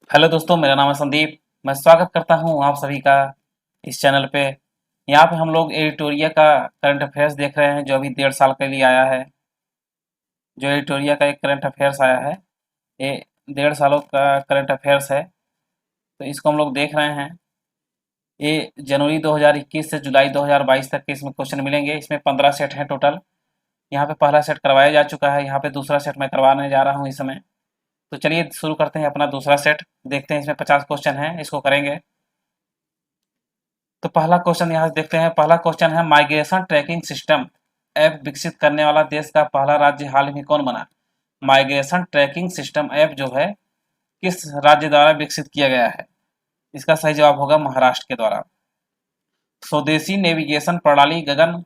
Hello दोस्तों, मेरा नाम है संदीप। मैं स्वागत करता हूं आप सभी का इस चैनल पे। यहाँ पे हम लोग एडिटोरिया का करंट अफेयर्स देख रहे हैं जो अभी 1.5 साल के लिए आया है। जो एडिटोरिया का एक करंट अफेयर्स आया है, ये 1.5 सालों का करंट अफेयर्स है, तो इसको हम लोग देख रहे हैं। ये जनवरी 2021 से जुलाई 2022 तक के इसमें क्वेश्चन मिलेंगे। इसमें 15 सेट हैं टोटल। यहाँ पे पहला सेट करवाया जा चुका है, यहाँ पे दूसरा सेट मैं करवाने जा रहा हूँ इस समय। तो चलिए शुरू करते हैं अपना दूसरा सेट। देखते हैं, इसमें 50 क्वेश्चन हैं, इसको करेंगे। तो पहला क्वेश्चन यहाँ से देखते हैं। पहला क्वेश्चन है, माइग्रेशन ट्रैकिंग सिस्टम ऐप विकसित करने वाला देश का पहला राज्य हाल में कौन बना? माइग्रेशन ट्रैकिंग सिस्टम ऐप जो है किस राज्य द्वारा विकसित किया गया है? इसका सही जवाब होगा महाराष्ट्र के द्वारा। स्वदेशी नेविगेशन प्रणाली गगन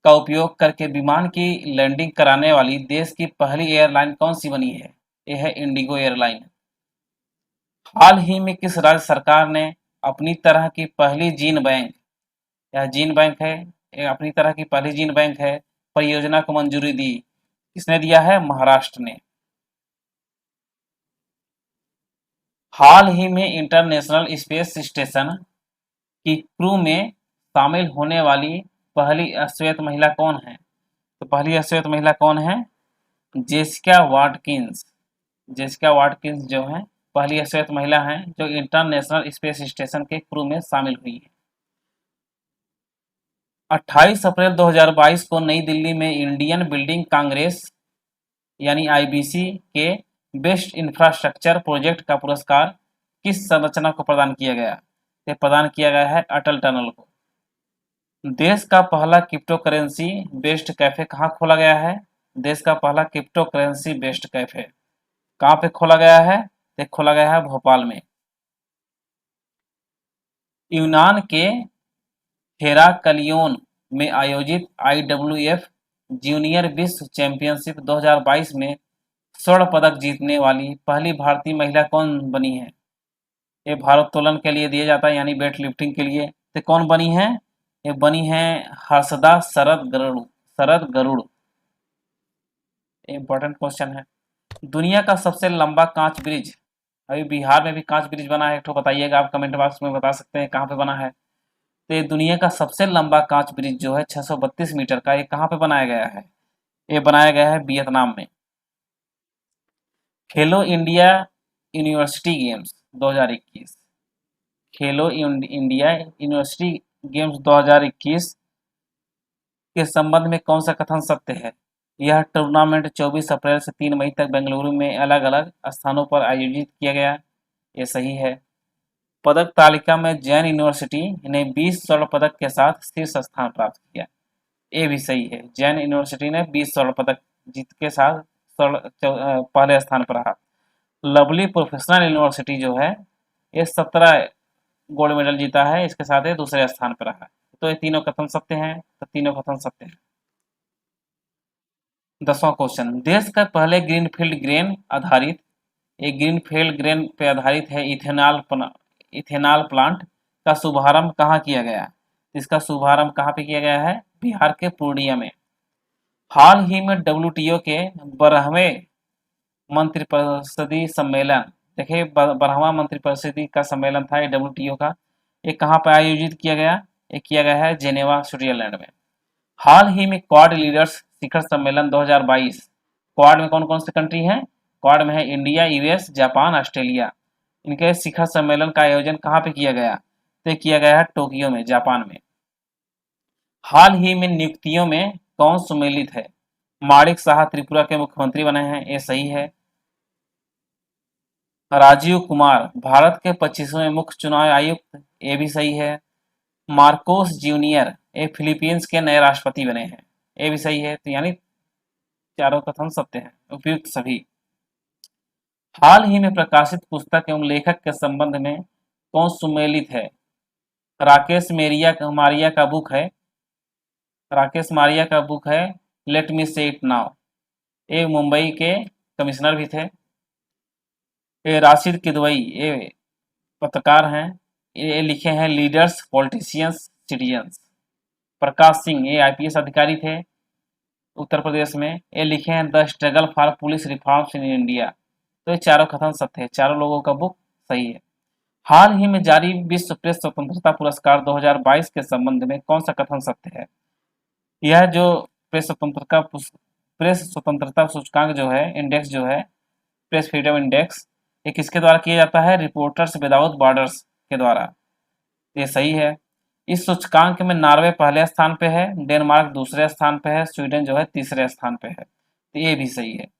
का उपयोग करके विमान की लैंडिंग कराने वाली देश की पहली एयरलाइन कौन सी बनी है? यह है इंडिगो एयरलाइन। हाल ही में किस राज्य सरकार ने अपनी तरह की पहली जीन बैंक, यह जीन बैंक है, ये अपनी तरह की पहली जीन बैंक है, परियोजना को मंजूरी दी? किसने दिया है? महाराष्ट्र ने। हाल ही में इंटरनेशनल स्पेस स्टेशन की क्रू में शामिल होने वाली पहली अश्वेत महिला कौन है? तो पहली अश्वेत महिला कौन है? Jessica Watkins. जेसिका वाटकिंस जो है पहली अश्वेत महिला हैं जो इंटरनेशनल स्पेस स्टेशन के क्रू में शामिल हुई है। 28 अप्रैल 2022 को नई दिल्ली में इंडियन बिल्डिंग कांग्रेस यानी आईबीसी के बेस्ट इंफ्रास्ट्रक्चर प्रोजेक्ट का पुरस्कार किस संरचना को प्रदान किया गया? ये प्रदान किया गया है अटल टनल को। देश का पहला क्रिप्टो करेंसी बेस्ड कैफे कहाँ खोला गया है? देश का पहला क्रिप्टो करेंसी बेस्ड कैफे कहाँ पे खोला गया है? ये खोला गया है भोपाल में। यूनान के हेराक्लियोन में आयोजित आईडब्ल्यूएफ जूनियर विश्व चैंपियनशिप 2022 में स्वर्ण पदक जीतने वाली पहली भारतीय महिला कौन बनी है? ये भारोत्तोलन के लिए दिया जाता है, यानी वेट लिफ्टिंग के लिए। तो कौन बनी है? ये बनी है हर्षदा शरद गरुड़। शरद गरुड़। इंपॉर्टेंट क्वेश्चन है। दुनिया का सबसे लंबा कांच ब्रिज, अभी बिहार में भी कांच ब्रिज बना है, एक ठो बताइएगा आप कमेंट बॉक्स में, बता सकते हैं कहाँ पे बना है। तो ये दुनिया का सबसे लंबा कांच ब्रिज जो है 632 मीटर का, ये कहाँ पे बनाया गया है? ये बनाया गया है वियतनाम में। खेलो इंडिया यूनिवर्सिटी गेम्स 2021, खेलो इंडिया यूनिवर्सिटी गेम्स 2021 के संबंध में कौन सा कथन सत्य है? यह टूर्नामेंट 24 अप्रैल से 3 मई तक बेंगलुरु में अलग अलग स्थानों पर आयोजित किया गया। ये सही है। पदक तालिका में जैन यूनिवर्सिटी ने 20 स्वर्ण पदक के साथ शीर्ष स्थान प्राप्त किया। ये भी सही है। जैन यूनिवर्सिटी ने 20 स्वर्ण पदक जीत के साथ पहले स्थान पर रहा। लवली प्रोफेशनल यूनिवर्सिटी जो है ये 17 गोल्ड मेडल जीता है, इसके साथ ये दूसरे स्थान पर रहा। तो ये तीनों कथन सत्य हैं, तो तीनों कथन सत्य हैं। 10वां क्वेश्चन, देश का पहले ग्रीनफील्ड ग्रेन आधारित, एक ग्रीनफील्ड ग्रेन पे आधारित है इथेनॉल प्लांट का शुभारंभ कहाँ किया गया? इसका शुभारंभ कहाँ पे किया गया है? बिहार के पूर्णिया में। हाल ही में डब्ल्यूटीओ के 12वें मंत्रिपरिषदीय सम्मेलन, देखिए 12वां मंत्रिपरिषदीय का सम्मेलन था ये डब्ल्यूटीओ का, ये कहाँ पर आयोजित किया गया? ये किया गया है जेनेवा स्विट्जरलैंड में। हाल ही में क्वाड लीडर्स शिखर सम्मेलन 2022, क्वाड में कौन कौन सी कंट्री हैं? क्वाड में है इंडिया, यूएस, जापान, ऑस्ट्रेलिया। इनके शिखर सम्मेलन का आयोजन कहाँ पे किया गया? तो किया गया है टोक्यो में, जापान में। हाल ही में नियुक्तियों में कौन सम्मिलित है? माणिक साहा त्रिपुरा के मुख्यमंत्री बने हैं, ये सही है। राजीव कुमार भारत के 25वें मुख्य चुनाव आयुक्त, ये भी सही है। मार्कोस जूनियर ये फिलीपींस के नए राष्ट्रपति बने हैं, ये भी सही है। तो यानी चारों कथन सत्य हैं, उपयुक्त सभी। हाल ही में प्रकाशित पुस्तक एवं लेखक के संबंध में कौन सम्मिलित है? राकेश मारिया का बुक है, राकेश मारिया का बुक है लेट मी से इट नाउ। ये मुंबई के कमिश्नर भी थे। ये राशिद किदवई ये पत्रकार हैं, ये लिखे हैं leaders politicians citizens. Prakash Singh ये आईपीएस अधिकारी थे उत्तर प्रदेश में, ये लिखे हैं the struggle for police reforms in India. तो ये चारों कथन सत्य है, चारों लोगों का बुक सही है। हाल ही में जारी विश्व प्रेस स्वतंत्रता पुरस्कार 2022 के संबंध में कौन सा कथन सत्य है? यह जो प्रेस स्वतंत्रता सूचकांक जो है, इंडेक्स जो है, प्रेस फ्रीडम इंडेक्स, ये किसके द्वारा किया जाता है? रिपोर्टर्स विदाउट बॉर्डर्स के द्वारा। ये सही है। इस सूचकांक में नॉर्वे पहले स्थान पे है, डेनमार्क दूसरे स्थान पे है, स्वीडन जो है तीसरे स्थान पे है। तो ये भी सही है।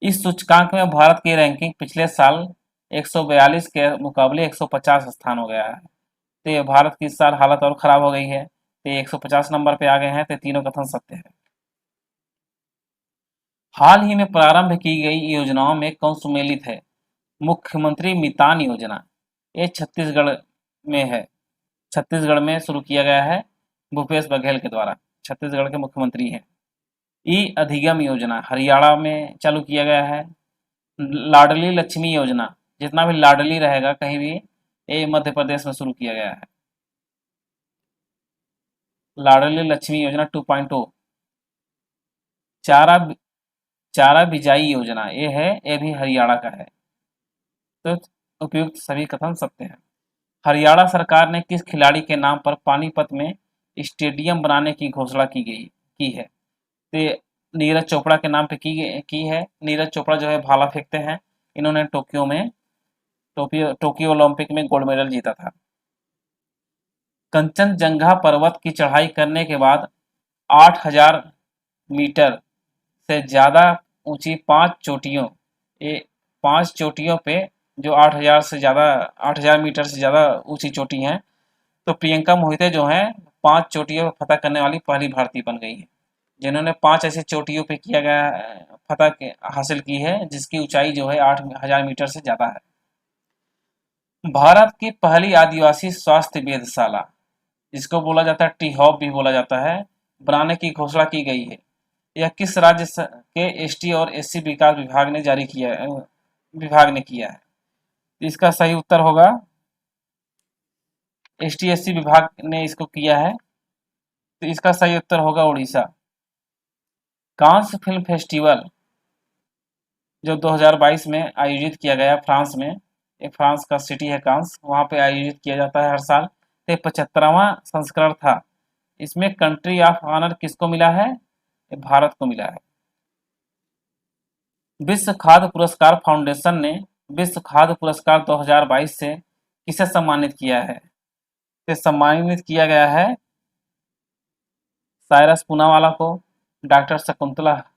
इस सूचकांक में भारत की रैंकिंग पिछले साल 142 के मुकाबले 150 स्थान हो गया है। तो ये भारत की इस साल हालत और खराब हो गई है, तो ये 150 नंबर पे आ गए हैं। तो तीनों कथन सत्य है। हाल ही में प्रारंभ की गई योजनाओं में कौन सुमेलित है? मुख्यमंत्री मितान योजना, ये छत्तीसगढ़ में है। छत्तीसगढ़ में शुरू किया गया है भूपेश बघेल के द्वारा, छत्तीसगढ़ के मुख्यमंत्री हैं। ई अधिगम योजना हरियाणा में चालू किया गया है। लाडली लक्ष्मी योजना, जितना भी लाडली रहेगा कहीं भी, ये मध्य प्रदेश में शुरू किया गया है। लाडली लक्ष्मी योजना 2.0। चारा चारा बिजाई योजना, ये भी हरियाणा का है। तो उपयुक्त सभी कथन सत्य हैं। हरियाणा सरकार ने किस खिलाड़ी के नाम पर पानीपत में स्टेडियम बनाने की घोषणा की है? तो नीरज चोपड़ा के नाम पे की है। नीरज चोपड़ा जो है भाला फेंकते हैं। इन्होंने टोक्यो ओलंपिक में गोल्ड मेडल जीता था। कंचनजंगा पर्वत की चढ़ाई करने के बाद 8000 मीटर से ज़्यादा ऊंची 5 चोटियों, ये 5 चोटियों पे जो 8000 मीटर से ज़्यादा ऊंची चोटी हैं, तो प्रियंका मोहिते जो हैं 5 चोटियों पर फतह करने वाली पहली भारतीय बन गई है, जिन्होंने 5 ऐसी चोटियों पे किया गया हासिल की है जिसकी ऊंचाई जो है 8000 मीटर से ज़्यादा है। भारत की पहली आदिवासी स्वास्थ्य वेधशाला, जिसको बोला जाता है टी हॉप भी बोला जाता है, बनाने की घोषणा की गई है। यह किस राज्य के एसटी और एससी विकास विभाग ने किया है? इसका सही उत्तर होगा, एसटी एससी विभाग ने इसको किया है। तो इसका सही उत्तर होगा उड़ीसा। कांस फिल्म फेस्टिवल जो 2022 में आयोजित किया गया फ्रांस में, एक फ्रांस का सिटी है कांस, वहाँ पे आयोजित किया जाता है हर साल। तो 75वां संस्करण था। इसमें कंट्री ऑफ ऑनर किसको मिला है? ये भारत को मिला है। विश्व खाद्य पुरस्कार फाउंडेशन ने विश्व खाद्य पुरस्कार 2022 से किसे सम्मानित किया है? तो सम्मानित किया गया है साइरस पूनावाला को, डॉक्टर शकुंतला,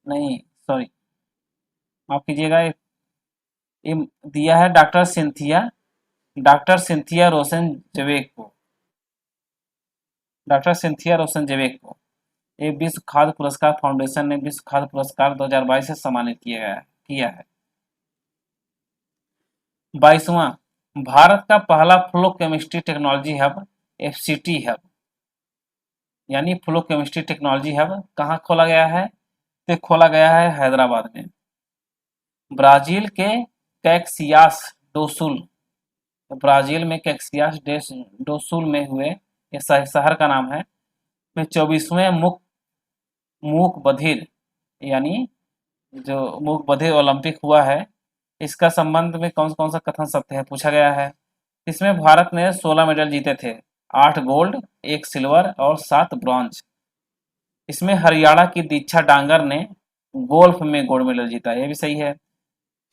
नहीं सॉरी माफ कीजिएगा, ये दिया है डॉक्टर सिंथिया रोशन जवेक को। ये विश्व खाद्य पुरस्कार फाउंडेशन ने विश्व खाद्य पुरस्कार 2022 से सम्मानित किया है। 22वां भारत का पहला flow chemistry technology hub, FCT hub यानी फ्लो केमिस्ट्री टेक्नोलॉजी हब कहाँ खोला गया है? तो खोला गया है हैदराबाद में। ब्राजील के कैक्सियास डोसुल, ब्राजील में कैक्सियास डोसुल में हुए, ये शहर का नाम है, में 24वें मूक बधिर यानी जो मूक बधिर ओलंपिक हुआ है, इसका संबंध में कौन कौन सा कथन सत्य है पूछा गया है। इसमें भारत ने 16 मेडल जीते थे, 8 गोल्ड, 1 सिल्वर और 7 ब्रॉन्ज। इसमें हरियाणा की दीक्षा डांगर ने गोल्फ में गोल्ड मेडल जीता, ये भी सही है।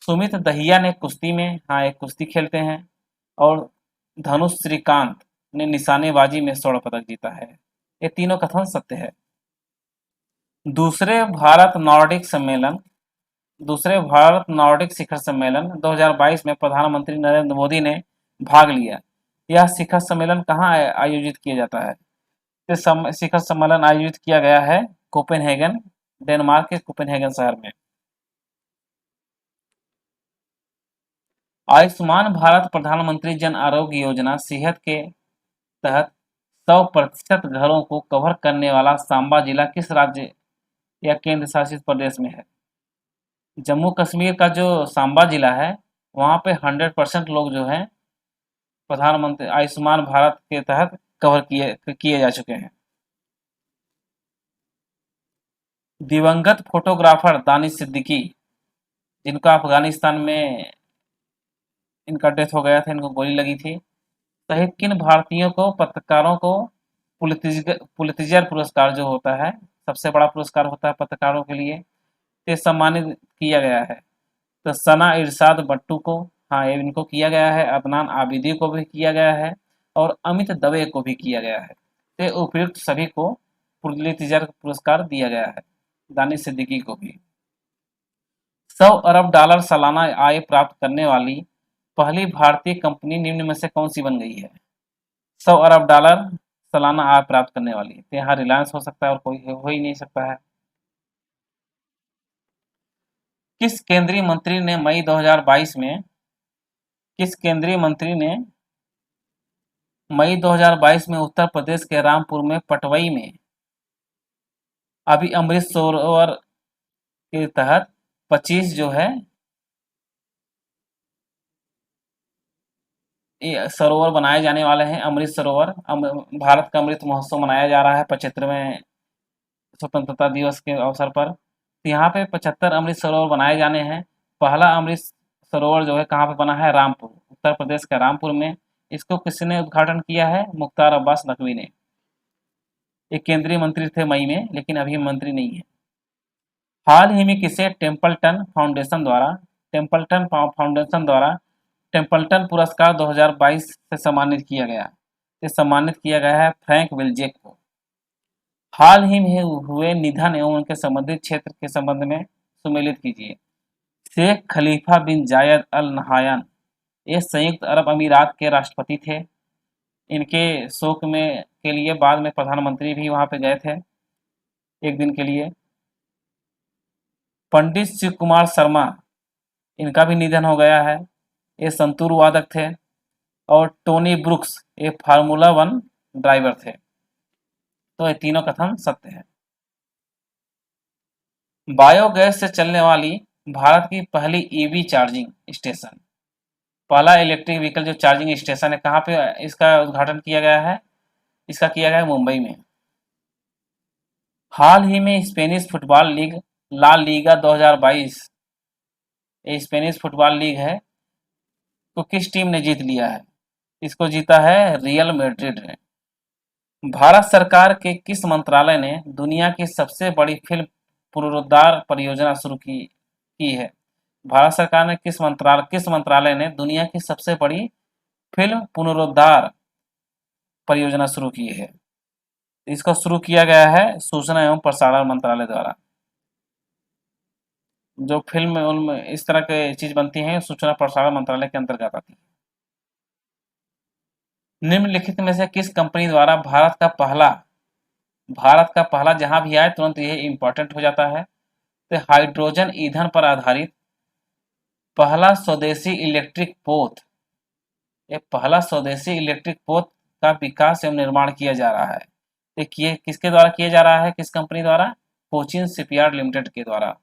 सुमित दहिया ने कुश्ती में, हाँ एक कुश्ती खेलते हैं, और धनुष श्रीकांत ने निशानेबाजी में स्वर्ण पदक जीता है। ये तीनों कथन सत्य है। दूसरे भारत नॉर्डिक शिखर सम्मेलन 2022 में प्रधानमंत्री नरेंद्र मोदी ने भाग लिया। यह शिखर सम्मेलन कहाँ आयोजित किया जाता है? ये शिखर सम्मेलन आयोजित किया गया है कोपेनहेगन, डेनमार्क के कोपेनहेगन शहर में। आयुष्मान भारत प्रधानमंत्री जन आरोग्य योजना सेहत के तहत 100% घरों को कवर करने वाला सांबा जिला किस राज्य या केंद्र शासित प्रदेश में है? जम्मू कश्मीर का जो सांबा जिला है, वहाँ पे 100% लोग जो हैं प्रधानमंत्री आयुष्मान भारत के तहत कवर किए जा चुके हैं। दिवंगत फोटोग्राफर दानिश सिद्दीकी, जिनका अफगानिस्तान में इनका डेथ हो गया था, इनको गोली लगी थी, सहित किन भारतीयों को, पत्रकारों को पुलित्जर पुरस्कार जो होता है, सबसे बड़ा पुरस्कार होता है पत्रकारों के लिए, से सम्मानित किया गया है? तो सना इरशाद बट्टू को, हाँ ये इनको किया गया है, अदनान आबिदी को भी किया गया है और अमित दवे को भी किया गया है। ते उपयुक्त सभी को पुलित्जर पुरस्कार दिया गया है, दानिश सिद्दीकी को भी। 100 अरब डॉलर सालाना आय प्राप्त करने वाली पहली भारतीय कंपनी निम्न में से कौन सी बन गई है? 100 अरब डॉलर सालाना आय प्राप्त करने वाली, तो यहाँ रिलायंस हो सकता है और कोई हो ही नहीं सकता है। किस केंद्रीय मंत्री ने मई 2022 में किस केंद्रीय मंत्री ने मई 2022 में उत्तर प्रदेश के रामपुर में पटवई में अभी अमृत सरोवर के तहत 25 जो है ये सरोवर बनाए जाने वाले हैं, अमृत सरोवर। भारत का अमृत महोत्सव मनाया जा रहा है 75वें स्वतंत्रता दिवस के अवसर पर। तो यहाँ पे 75 अमृत सरोवर बनाए जाने हैं। पहला अमृत सरोवर जो है कहाँ पे बना है? रामपुर, उत्तर प्रदेश के रामपुर में। इसको किसने उद्घाटन किया है? मुख्तार अब्बास नकवी ने। एक केंद्रीय मंत्री थे मई में, लेकिन अभी मंत्री नहीं है। हाल ही में किसे टेम्पल्टन फाउंडेशन द्वारा टेम्पल्टन पुरस्कार 2022 से सम्मानित किया गया? सम्मानित किया गया है फ्रैंक विल्जेक को। हाल ही में हुए निधन एवं उनके संबंधित क्षेत्र के संबंध में सुमेलित कीजिए। शेख खलीफा बिन जायद अल नहायान, ये संयुक्त अरब अमीरात के राष्ट्रपति थे। इनके शोक में के लिए बाद में प्रधानमंत्री भी वहां पे गए थे एक दिन के लिए। पंडित शिव कुमार शर्मा, इनका भी निधन हो गया है। ये संतूर वादक थे। और टोनी ब्रुक्स, ये फार्मूला 1 ड्राइवर थे। तो ये तीनों कथन सत्य है। बायोगैस से चलने वाली भारत की पहली ईवी चार्जिंग स्टेशन, पहला इलेक्ट्रिक व्हीकल जो चार्जिंग स्टेशन है, कहाँ पे इसका उद्घाटन किया गया है? इसका किया गया है मुंबई में। हाल ही में Spanish football league La Liga 2022, ये स्पेनिश फुटबॉल लीग है, तो किस टीम ने जीत लिया है? इसको जीता है रियल मैड्रिड ने। भारत सरकार के किस मंत्रालय ने दुनिया की सबसे बड़ी फिल्म पुनरुद्धार परियोजना शुरू की है? भारत सरकार ने किस मंत्रालय ने दुनिया की सबसे बड़ी फिल्म पुनरुद्धार परियोजना शुरू की है? इसको शुरू किया गया है सूचना एवं प्रसारण मंत्रालय द्वारा। जो फिल्म उनमें इस तरह के चीज बनती हैं, सूचना प्रसारण मंत्रालय के अंतर्गत आती है। निम्नलिखित में से किस कंपनी द्वारा भारत का पहला जहां भी आए तुरंत ये इंपॉर्टेंट हो जाता है, तो हाइड्रोजन ईंधन पर आधारित पहला स्वदेशी इलेक्ट्रिक पोत, ये पहला स्वदेशी इलेक्ट्रिक पोत का विकास एवं निर्माण किया जा रहा है। देखिए किसके द्वारा किया जा रहा है, किस कंपनी द्वारा? कोचिन शिपयार्ड लिमिटेड के द्वारा।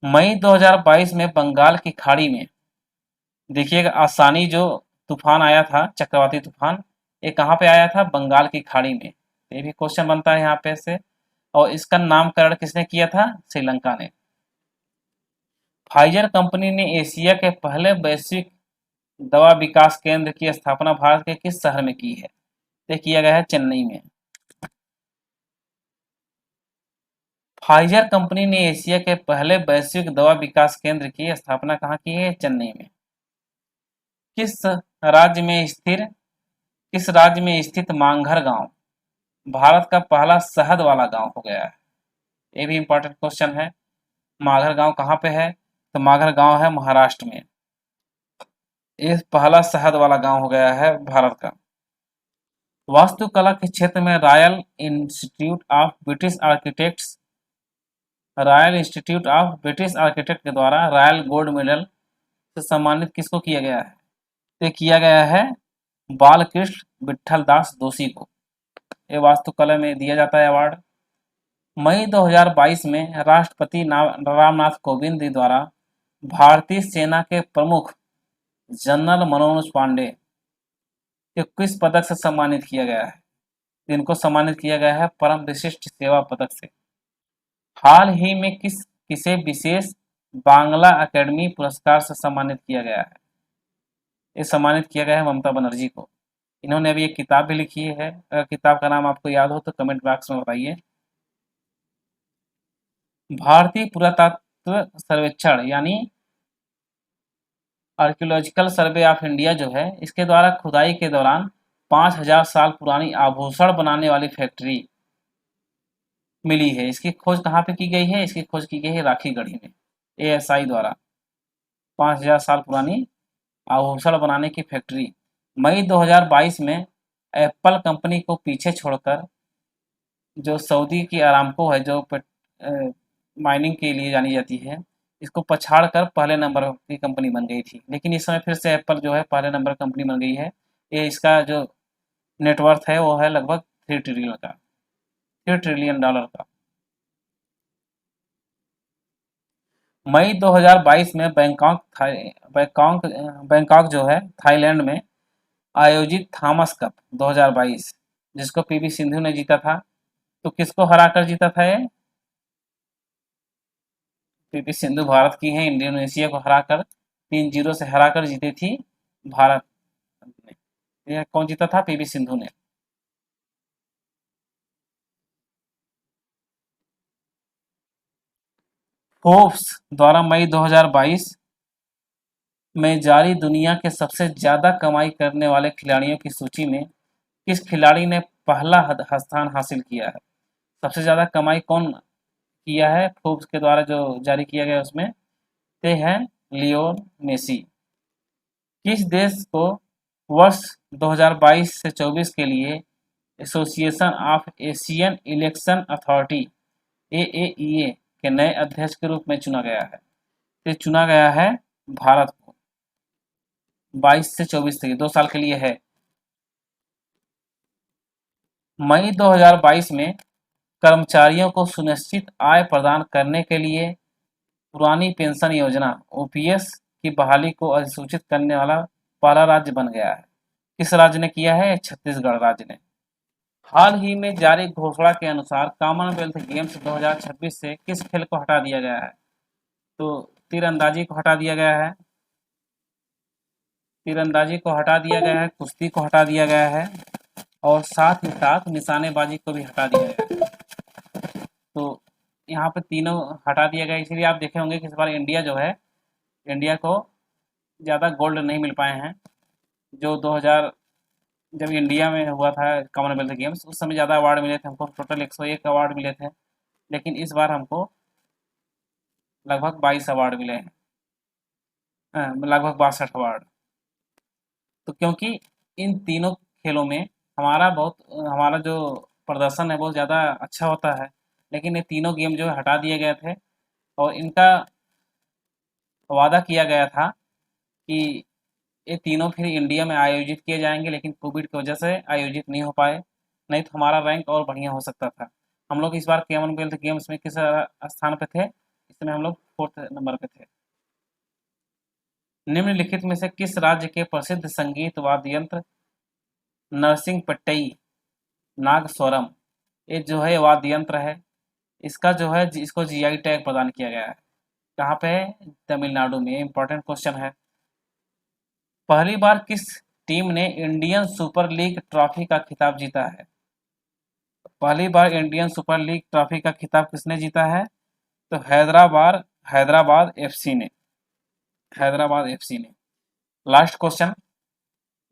मई 2022 में बंगाल की खाड़ी में देखिएगा आसानी जो तूफान आया था, चक्रवाती तूफान, ये कहाँ पे आया था? बंगाल की खाड़ी में। ये भी क्वेश्चन बनता है यहाँ पे से। और इसका नामकरण किसने किया था? श्रीलंका ने। फाइजर कंपनी ने एशिया के पहले वैश्विक दवा विकास केंद्र की स्थापना भारत के किस शहर में की है? ये किया गया है चेन्नई में। फाइजर कंपनी ने एशिया के पहले वैश्विक दवा विकास केंद्र की स्थापना कहाँ की है? चेन्नई में। किस राज्य में स्थित मांगघर गांव भारत का पहला शहद वाला गांव हो गया है? ये भी इंपॉर्टेंट क्वेश्चन है। मांगघर गांव कहाँ पे है? तो मांगघर गांव है महाराष्ट्र में। ये पहला शहद वाला गांव हो गया है भारत का। वास्तुकला के क्षेत्र में royal institute of British architect के द्वारा रॉयल गोल्ड मेडल से सम्मानित किसको किया गया है? तो किया गया है बालकृष्ण विठल दास दोषी को। ये वास्तुकला में दिया जाता है अवार्ड। मई 2022 में राष्ट्रपति रामनाथ कोविंद द्वारा भारतीय सेना के प्रमुख जनरल मनोज पांडे को किस पदक से सम्मानित किया गया है? इनको सम्मानित किया गया है परम विशिष्ट सेवा पदक से। हाल ही में किसे विशेष बांग्ला अकेडमी पुरस्कार से सम्मानित किया गया है? ये सम्मानित किया गया है ममता बनर्जी को। इन्होंने अभी एक किताब भी लिखी है, अगर किताब का नाम आपको याद हो तो कमेंट बॉक्स में बताइए। भारतीय पुरातत्व सर्वेक्षण यानी आर्कियोलॉजिकल सर्वे ऑफ इंडिया जो है, इसके द्वारा खुदाई के दौरान 5000 साल पुरानी आभूषण बनाने वाली फैक्ट्री मिली है। इसकी खोज कहाँ पे की गई है? इसकी खोज की गई है राखीगढ़ी में, एएसआई द्वारा। 5000 साल पुरानी आभूषण बनाने की फैक्ट्री। मई 2022 में एप्पल कंपनी को पीछे छोड़कर जो सऊदी की अरामको है, जो माइनिंग के लिए जानी जाती है, इसको पछाड़ कर पहले नंबर की कंपनी बन गई थी। लेकिन इस समय फिर से एप्पल जो है पहले नंबर कंपनी बन गई है। ये इसका जो नेटवर्थ है वो है लगभग 3 ट्रिलियन डॉलर का। मई 2022 में बैंकॉक जो है थाईलैंड में आयोजित थॉमस कप 2022, जिसको पीवी सिंधु ने जीता था। तो किसको हराकर जीता था ये? पीवी सिंधु भारत की है, इंडोनेशिया को हराकर 3-0 से हराकर जीती थी भारत ने। यह कौन जीता था? पीवी सिंधु ने। फोर्ब्स द्वारा मई 2022 में जारी दुनिया के सबसे ज्यादा कमाई करने वाले खिलाड़ियों की सूची में किस खिलाड़ी ने पहला स्थान हासिल किया है? सबसे ज्यादा कमाई कौन किया है फोर्ब्स के द्वारा जो जारी किया गया उसमें? ते हैं लियोन मेसी। किस देश को वर्ष 2022 से 24 के लिए association of Asian election authority AAEA के नए अध्यक्ष के रूप में चुना गया है? ये चुना गया है भारत को। 22 से 24 तक 2 साल के लिए है। मई 2022 में कर्मचारियों को सुनिश्चित आय प्रदान करने के लिए पुरानी पेंशन योजना ओपीएस की बहाली को अधिसूचित करने वाला पहला राज्य बन गया है। किस राज्य ने किया है? छत्तीसगढ़ राज्य ने। हाल ही में जारी घोषणा के अनुसार कॉमनवेल्थ गेम्स 2026 से किस खेल को हटा दिया गया है? तो तीरंदाजी को हटा दिया गया है, तीरंदाजी को हटा दिया गया है, कुश्ती को हटा दिया गया है और साथ ही साथ निशानेबाजी को भी हटा दिया गया है। तो यहाँ पे तीनों हटा दिया गया, इसीलिए आप देखे होंगे कि इस बार इंडिया जो है, इंडिया को ज़्यादा गोल्ड नहीं मिल पाए हैं। जो 2000 जब इंडिया में हुआ था कॉमनवेल्थ गेम्स, उस समय ज़्यादा अवार्ड मिले थे हमको, टोटल 101 अवार्ड मिले थे। लेकिन इस बार हमको लगभग 22 अवार्ड मिले हैं, लगभग 62 अवार्ड। तो क्योंकि इन तीनों खेलों में हमारा जो प्रदर्शन है बहुत ज़्यादा अच्छा होता है, लेकिन ये तीनों गेम जो है हटा दिए गए थे और इनका वादा किया गया था कि ये तीनों फिर इंडिया में आयोजित किए जाएंगे, लेकिन कोविड की वजह से आयोजित नहीं हो पाए, नहीं तो हमारा रैंक और बढ़िया हो सकता था। हम लोग इस बार कॉमनवेल्थ गेम्स में किस स्थान पे थे? इसमें हम लोग 4th नंबर पे थे। निम्नलिखित में से किस राज्य के प्रसिद्ध संगीत वाद्य यंत्र नरसिंहपट्टई नागस्वरम, ये जो है वाद्य यंत्र है, इसका जो है इसको जीआई टैग प्रदान किया गया है। कहाँ पे है? तमिलनाडु में। इंपॉर्टेंट क्वेश्चन है। पहली बार किस टीम ने इंडियन सुपर लीग ट्रॉफी का खिताब जीता है? पहली बार इंडियन सुपर लीग ट्रॉफी का खिताब किसने जीता है? तो हैदराबाद एफसी ने। हैदराबाद एफसी ने। लास्ट क्वेश्चन,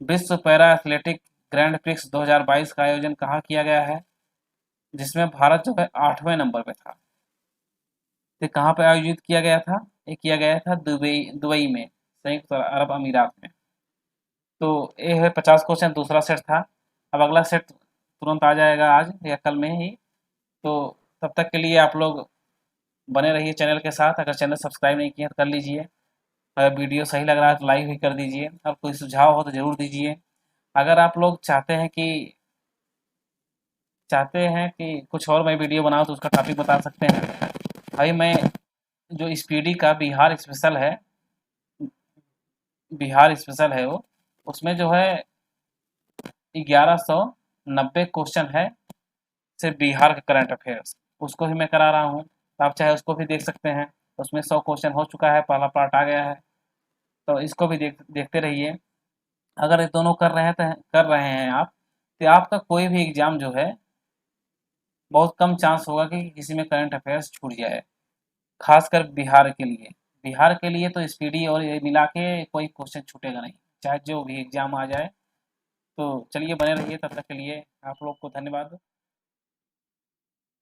विश्व पैरा एथलेटिक ग्रैंड प्रिक्स 2022 का आयोजन कहाँ किया गया है, जिसमें भारत जो है 8वें नंबर पे था? तो कहाँ पे आयोजित किया गया था? ये किया गया था दुबई में, संयुक्त अरब अमीरात में। तो ये है 50 क्वेश्चन, दूसरा सेट था। अब अगला सेट तुरंत आ जाएगा आज या कल में ही। तो तब तक के लिए आप लोग बने रहिए चैनल के साथ। अगर चैनल सब्सक्राइब नहीं किया तो कर लीजिए। अगर वीडियो सही लग रहा है तो लाइक भी कर दीजिए, और कोई सुझाव हो तो ज़रूर दीजिए। अगर आप लोग चाहते हैं कि कुछ और मैं वीडियो बनाऊँ तो उसका टॉपिक बता सकते हैं। भाई मैं जो स्पीडी का बिहार स्पेशल है वो, उसमें जो है 1190 क्वेश्चन है सिर्फ बिहार के करंट अफेयर्स, उसको ही मैं करा रहा हूँ। तो आप चाहे उसको भी देख सकते हैं। उसमें 100 क्वेश्चन हो चुका है, पहला पार्ट आ गया है, तो इसको भी देखते रहिए। अगर ये दोनों कर रहे हैं आप, तो आपका कोई भी एग्ज़ाम जो है बहुत कम चांस होगा कि किसी में करंट अफेयर्स छूट जाए, खासकर बिहार के लिए। बिहार के लिए तो स्पीडी और ये मिला के कोई क्वेश्चन छूटेगा नहीं, चाहे जो भी एग्ज़ाम आ जाए। तो चलिए बने रहिए, तब तक के लिए आप लोग को धन्यवाद।